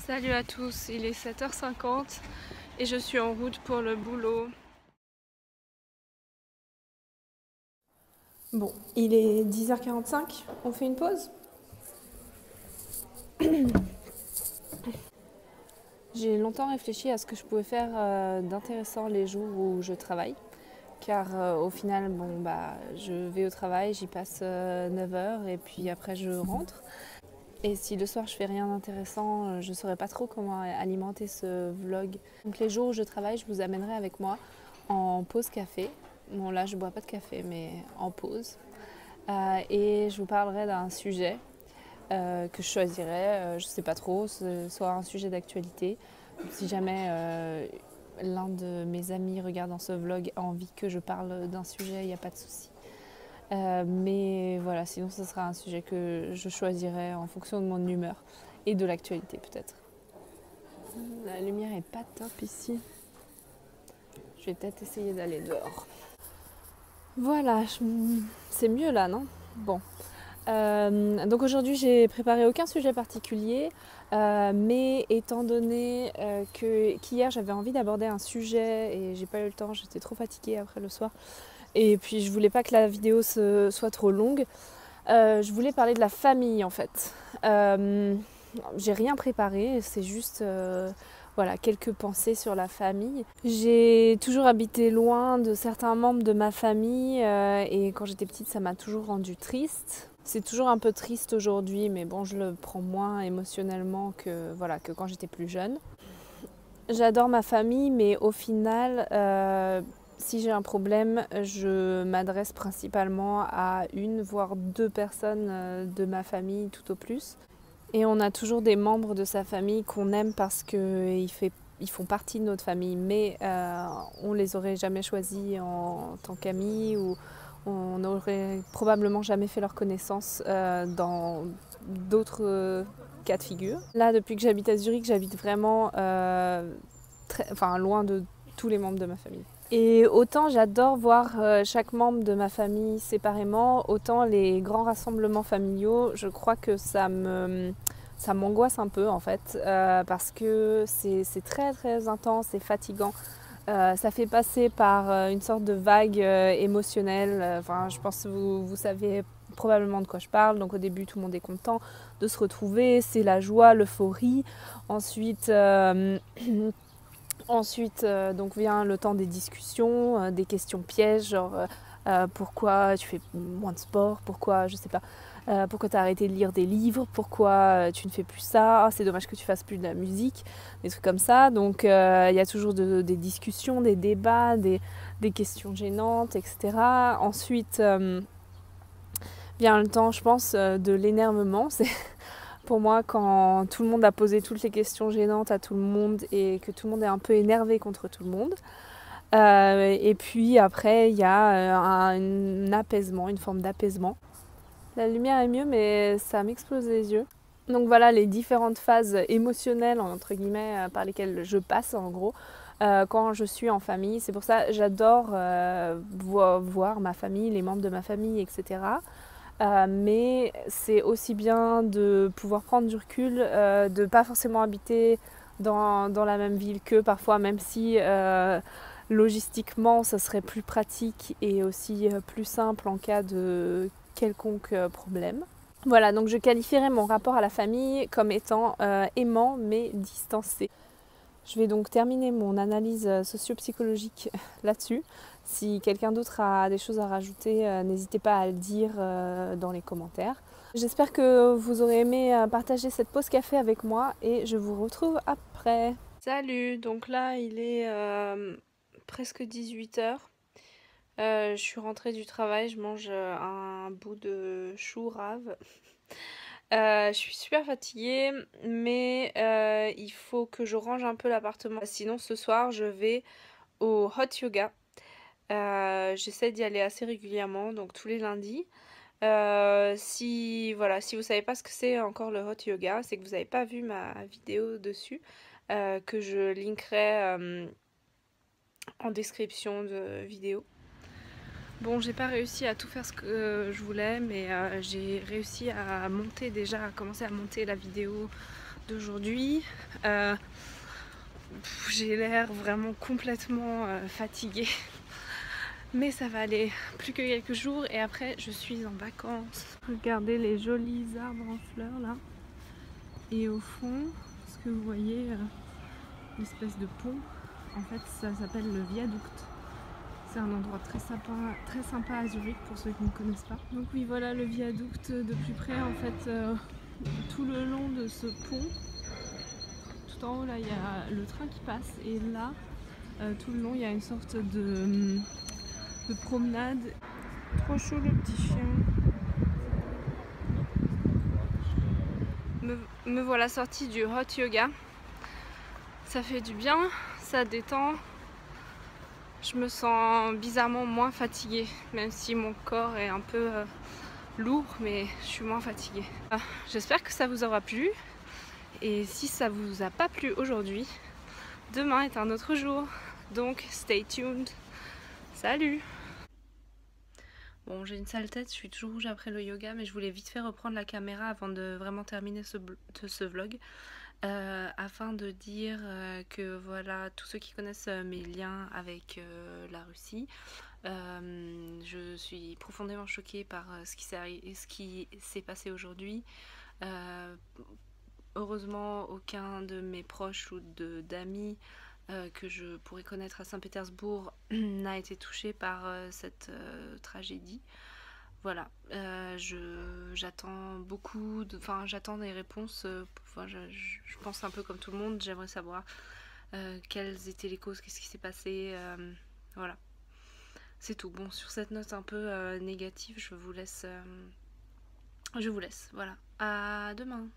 Salut à tous, il est 7h50 et je suis en route pour le boulot. Bon, il est 10h45, on fait une pause? J'ai longtemps réfléchi à ce que je pouvais faire d'intéressant les jours où je travaille. Car au final, je vais au travail, j'y passe 9 heures et puis après je rentre. Et si le soir je fais rien d'intéressant, je ne saurais pas trop comment alimenter ce vlog. Donc les jours où je travaille, je vous amènerai avec moi en pause café. Bon là je bois pas de café mais en pause. Et je vous parlerai d'un sujet que je choisirai, je sais pas trop, ce soit un sujet d'actualité. Si jamais l'un de mes amis regardant ce vlog a envie que je parle d'un sujet, il n'y a pas de souci. Mais voilà, sinon ce sera un sujet que je choisirai en fonction de mon humeur et de l'actualité peut-être. La lumière est pas top ici. Je vais peut-être essayer d'aller dehors. Voilà, c'est mieux là, non? Bon. Donc aujourd'hui j'ai préparé aucun sujet particulier, mais étant donné qu'hier j'avais envie d'aborder un sujet et j'ai pas eu le temps, j'étais trop fatiguée après le soir, et puis je voulais pas que la vidéo soit trop longue, je voulais parler de la famille en fait. J'ai rien préparé, c'est juste voilà, quelques pensées sur la famille. J'ai toujours habité loin de certains membres de ma famille et quand j'étais petite ça m'a toujours rendue triste. C'est toujours un peu triste aujourd'hui, mais bon, je le prends moins émotionnellement que quand j'étais plus jeune. J'adore ma famille, mais au final, si j'ai un problème, je m'adresse principalement à une, voire deux personnes de ma famille tout au plus. Et on a toujours des membres de sa famille qu'on aime parce qu'ils font partie de notre famille, mais on les aurait jamais choisis en tant qu'amis ou on n'aurait probablement jamais fait leur connaissance dans d'autres cas de figure. Là, depuis que j'habite à Zurich, j'habite vraiment loin de tous les membres de ma famille. Et autant j'adore voir chaque membre de ma famille séparément, autant les grands rassemblements familiaux, je crois que ça m'angoisse un peu en fait, parce que c'est très très intense et fatigant. Ça fait passer par une sorte de vague émotionnelle. Enfin, je pense que vous savez probablement de quoi je parle. Donc au début, tout le monde est content de se retrouver, c'est la joie, l'euphorie. Ensuite, donc vient le temps des discussions, des questions pièges, genre pourquoi tu fais moins de sport, pourquoi, je sais pas, pourquoi tu as arrêté de lire des livres, pourquoi tu ne fais plus ça, c'est dommage que tu fasses plus de la musique, des trucs comme ça. Donc il y a toujours des discussions, des débats, des questions gênantes, etc. Ensuite vient le temps, je pense, de l'énervement. C'est pour moi quand tout le monde a posé toutes les questions gênantes à tout le monde et que tout le monde est un peu énervé contre tout le monde. Et puis après il y a un apaisement, une forme d'apaisement. La lumière est mieux mais ça m'explose les yeux. Donc voilà les différentes phases émotionnelles entre guillemets par lesquelles je passe en gros quand je suis en famille. C'est pour ça que j'adore voir ma famille, les membres de ma famille, etc. Mais c'est aussi bien de pouvoir prendre du recul, de ne pas forcément habiter dans la même ville qu'eux parfois, même si logistiquement ça serait plus pratique et aussi plus simple en cas de quelconque problème. Voilà, donc je qualifierais mon rapport à la famille comme étant aimant mais distancé. Je vais donc terminer mon analyse socio-psychologique là-dessus. Si quelqu'un d'autre a des choses à rajouter, n'hésitez pas à le dire dans les commentaires. J'espère que vous aurez aimé partager cette pause café avec moi et je vous retrouve après. Salut, donc là il est presque 18h. Je suis rentrée du travail, je mange un bout de chou rave. Je suis super fatiguée, mais il faut que je range un peu l'appartement. Sinon, ce soir, je vais au hot yoga. J'essaie d'y aller assez régulièrement, donc tous les lundis. Si vous savez pas ce que c'est encore le hot yoga, c'est que vous n'avez pas vu ma vidéo dessus, que je linkerai en description de vidéo. Bon, j'ai pas réussi à tout faire ce que je voulais, mais j'ai réussi à commencer à monter la vidéo d'aujourd'hui. J'ai l'air vraiment complètement fatiguée. Mais ça va aller, plus que quelques jours et après je suis en vacances. Regardez les jolis arbres en fleurs là. Et au fond, ce que vous voyez, l'espèce de pont, en fait ça s'appelle le viaduct. C'est un endroit très sympa à Zurich pour ceux qui ne connaissent pas. Donc oui, voilà le viaduct de plus près en fait, tout le long de ce pont. Tout en haut là il y a le train qui passe et là, tout le long il y a une sorte de promenade. Trop chaud le petit chien. Me voilà sortie du hot yoga. Ça fait du bien, ça détend. Je me sens bizarrement moins fatiguée, même si mon corps est un peu lourd, mais je suis moins fatiguée. J'espère que ça vous aura plu. Et si ça vous a pas plu aujourd'hui, demain est un autre jour. Donc stay tuned. Salut! Bon, j'ai une sale tête, je suis toujours rouge après le yoga, mais je voulais vite fait reprendre la caméra avant de vraiment terminer ce vlog. Afin de dire que voilà, tous ceux qui connaissent mes liens avec la Russie, je suis profondément choquée par ce qui s'est passé aujourd'hui. Heureusement, aucun de mes proches ou d'amis que je pourrais connaître à Saint-Pétersbourg n'a été touché par cette tragédie. Voilà, j'attends beaucoup, j'attends des réponses. Je pense un peu comme tout le monde, j'aimerais savoir quelles étaient les causes, qu'est-ce qui s'est passé. Voilà, c'est tout. Bon, sur cette note un peu négative, je vous laisse. Voilà, à demain.